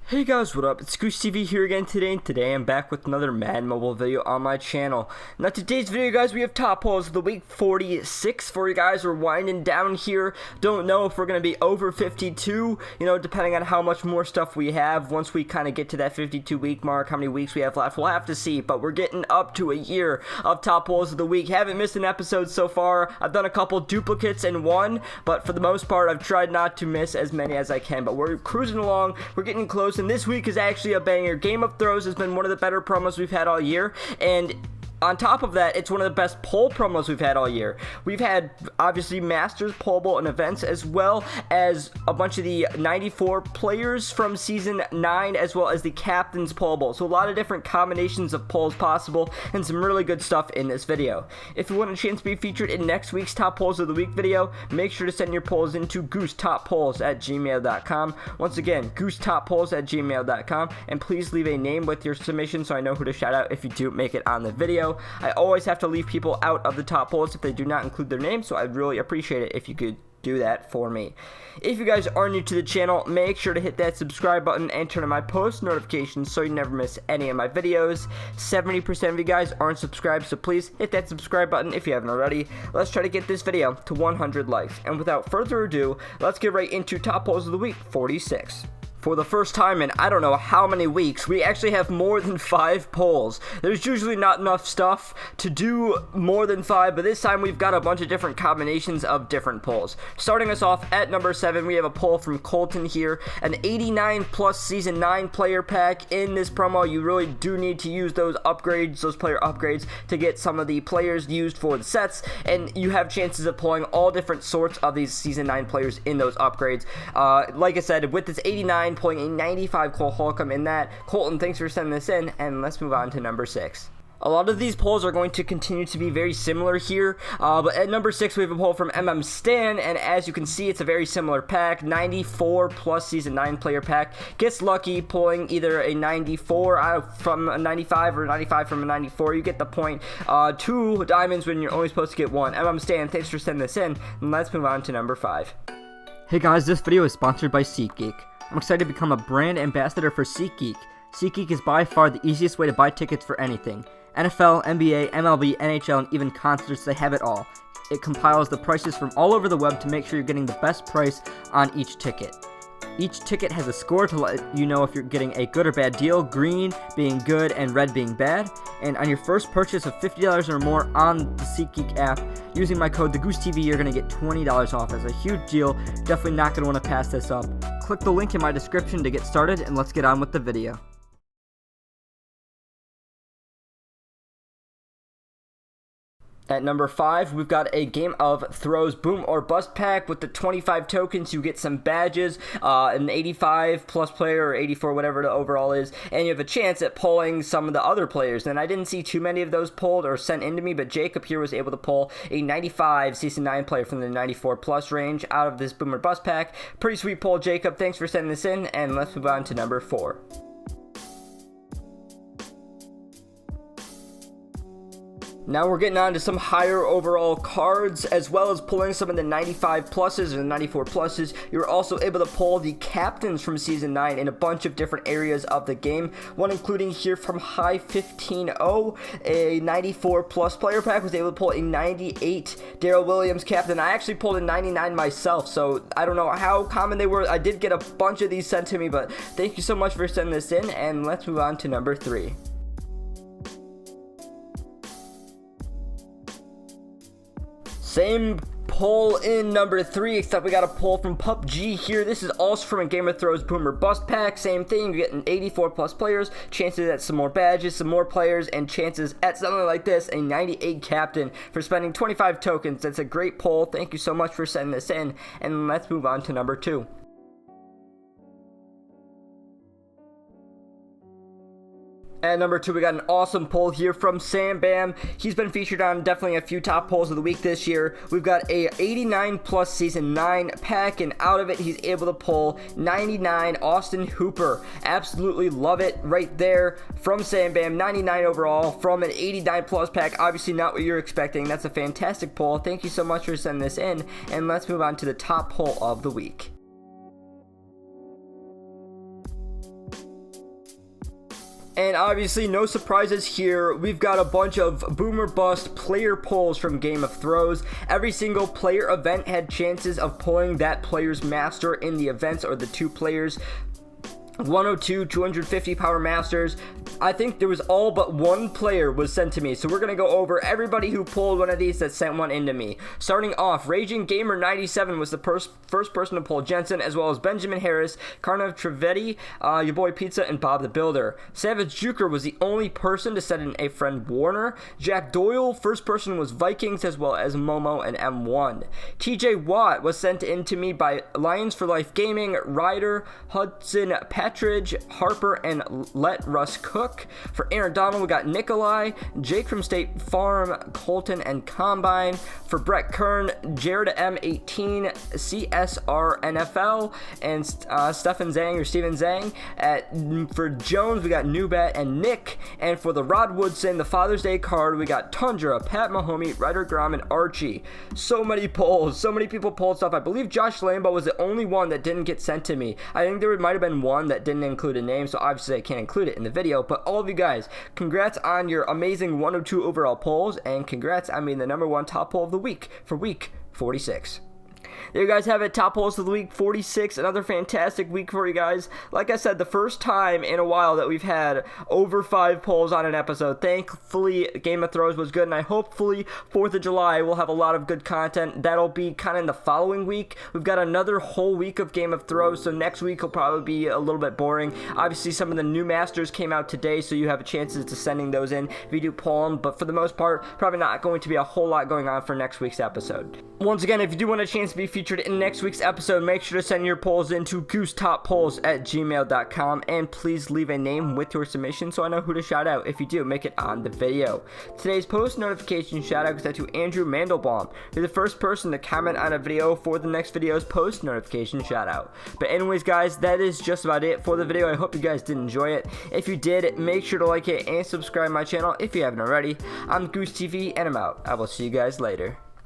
Hey guys, what up? It's GooseTV here again today, and today I'm back with another Madden mobile video on my channel. Now today's video, guys, we have top polls of the week 46 for you guys. We're winding down here. Don't know if we're going to be over 52, you know, depending on how much more stuff we have. Once we kind of get to that 52 week mark, how many weeks we have left, we'll have to see. But we're getting up to a year of top polls of the week. Haven't missed an episode so far. I've done a couple duplicates and one, but for the most part, I've tried not to miss as many as I can. But we're cruising along. We're getting close. And this week is actually a banger. Game of Throws has been one of the better promos we've had all year, and on top of that, it's one of the best poll promos we've had all year. We've had, obviously, Masters, Pollable, and events, as well as a bunch of the 94 players from Season 9, as well as the Captain's Pollable. So a lot of different combinations of polls possible, and some really good stuff in this video. If you want a chance to be featured in next week's Top Polls of the Week video, make sure to send your polls into GooseTopPulls@gmail.com. Once again, GooseTopPulls@gmail.com, and please leave a name with your submission so I know who to shout out if you do make it on the video. I always have to leave people out of the top polls if they do not include their name, so I'd really appreciate it if you could do that for me. If you guys are new to the channel, make sure to hit that subscribe button and turn on my post notifications so you never miss any of my videos. 70% of you guys aren't subscribed, so please hit that subscribe button if you haven't already. Let's try to get this video to 100 likes. And without further ado, let's get right into top polls of the week 46. For the first time in I don't know how many weeks, we actually have more than 5 polls. There's usually not enough stuff to do more than 5, but this time we've got a bunch of different combinations of different polls. Starting us off at number 7, we have a poll from Colton here, an 89 plus Season 9 player pack. In this promo, you really do need to use those upgrades, those player upgrades, to get some of the players used for the sets, and you have chances of pulling all different sorts of these Season 9 players in those upgrades. Like I said, with this 89, pulling a 95 Cole Holcomb in that. Colton, thanks for sending this in, and let's move on to number 6. A lot of these polls are going to continue to be very similar here, but at number 6 we have a poll from Stan, and as you can see, it's a very similar pack. 94 plus Season 9 player pack. Gets lucky pulling either a 94 from a 95 or 95 from a 94. You get the point. 2 diamonds when you're only supposed to get 1. Stan, thanks for sending this in, and let's move on to number 5. Hey guys, this video is sponsored by SeatGeek. I'm excited to become a brand ambassador for SeatGeek. SeatGeek is by far the easiest way to buy tickets for anything. NFL, NBA, MLB, NHL, and even concerts, they have it all. It compiles the prices from all over the web to make sure you're getting the best price on each ticket. Each ticket has a score to let you know if you're getting a good or bad deal, green being good and red being bad. And on your first purchase of $50 or more on the SeatGeek app, using my code TheGooseTV, you're going to get $20 off. That's a huge deal. Definitely not going to want to pass this up. Click the link in my description to get started, and let's get on with the video. At number 5, we've got a game of ThrowsBoom or Bust pack. With the 25 tokens, you get some badges, an 85 plus player or 84, whatever the overall is, and you have a chance at pulling some of the other players. And I didn't see too many of those pulled or sent into me, but Jacob here was able to pull a 95 Season 9 player from the 94 plus range out of this Boom or Bust pack. Pretty sweet pull, Jacob. Thanks for sending this in, and let's move on to number 4. Now we're getting on to some higher overall cards, as well as pulling some of the 95 pluses and 94 pluses. You're also able to pull the captains from Season 9 in a bunch of different areas of the game. One including here from High 15-0, a 94 plus player pack, was able to pull a 98 Darrell Williams captain. I actually pulled a 99 myself, so I don't know how common they were. I did get a bunch of these sent to me, but thank you so much for sending this in, and let's move on to number 3. Same pull in number 3, except we got a pull from PupG here. This is also from a Game of Throws Boom or Bust pack. Same thing, you're getting 84 plus players, chances at some more badges, some more players, and chances at something like this, a 98 captain for spending 25 tokens. That's a great pull. Thank you so much for sending this in, and let's move on to number 2. At number 2, we got an awesome pull here from SamBam. He's been featured on definitely a few top polls of the week this year. We've got a 89 plus Season 9 pack, and out of it, he's able to pull 99 Austin Hooper. Absolutely love it right there from SamBam. 99 overall from an 89 plus pack. Obviously not what you're expecting. That's a fantastic pull. Thank you so much for sending this in, and let's move on to the top pull of the week. And obviously, no surprises here. We've got a bunch of boom or bust player polls from Game of Throws. Every single player event had chances of pulling that player's master in the events, or the two players. 102, 250 power masters. I think there was all but one player was sent to me. So we're going to go over everybody who pulled one of these that sent one into me. Starting off, Raging Gamer 97 was the first person to pull Jensen, as well as Benjamin Harris, Karnav Trivedi, your boy Pizza, and Bob the Builder. Savage Juker was the only person to send in a friend Warner. Jack Doyle, first person was Vikings, as well as Momo and M1. TJ Watt was sent in to me by Lions for Life Gaming, Ryder, Hudson Petridge, Harper, and Let Russ Cook. For Aaron Donald, we got Nikolai, Jake from State Farm, Colton, and Combine. For Brett Kern, Jared M18, CSR NFL, and Stefan Zhang. For Jones, we got Newbat and Nick. And for the Rod Woodson, the Father's Day card, we got Tundra, Pat Mahomey, Ryder Grom, and Archie. So many polls. So many people pulled stuff. I believe Josh Lambo was the only one that didn't get sent to me. I think there might have been one that didn't include a name, so obviously I can't include it in the video. But all of you guys, congrats on your amazing 102 overall polls, and congrats on being the #1 top poll of the week for week 46. There you guys have it, top polls of the week 46, another fantastic week for you guys. Like I said, the first time in a while that we've had over 5 polls on an episode. Thankfully, Game of Thrones was good, and hopefully 4th of July we'll have a lot of good content. That'll be kind of in the following week. We've got another whole week of Game of Thrones, so next week will probably be a little bit boring. Obviously, some of the new masters came out today, so you have chances to sending those in if you do pull them, but for the most part, probably not going to be a whole lot going on for next week's episode. Once again, if you do want a chance to be featured in next week's episode, make sure to send your polls in to GooseTopPulls@gmail.com, and please leave a name with your submission so I know who to shout out if you do make it on the video. Today's post notification shout out goes out to Andrew Mandelbaum. You're the first person to comment on a video for the next video's post notification shout out. But anyways guys, that is just about it for the video. I hope you guys did enjoy it. If you did, make sure to like it and subscribe my channel if you haven't already. I'm Goose TV, and I'm out. I will see you guys later.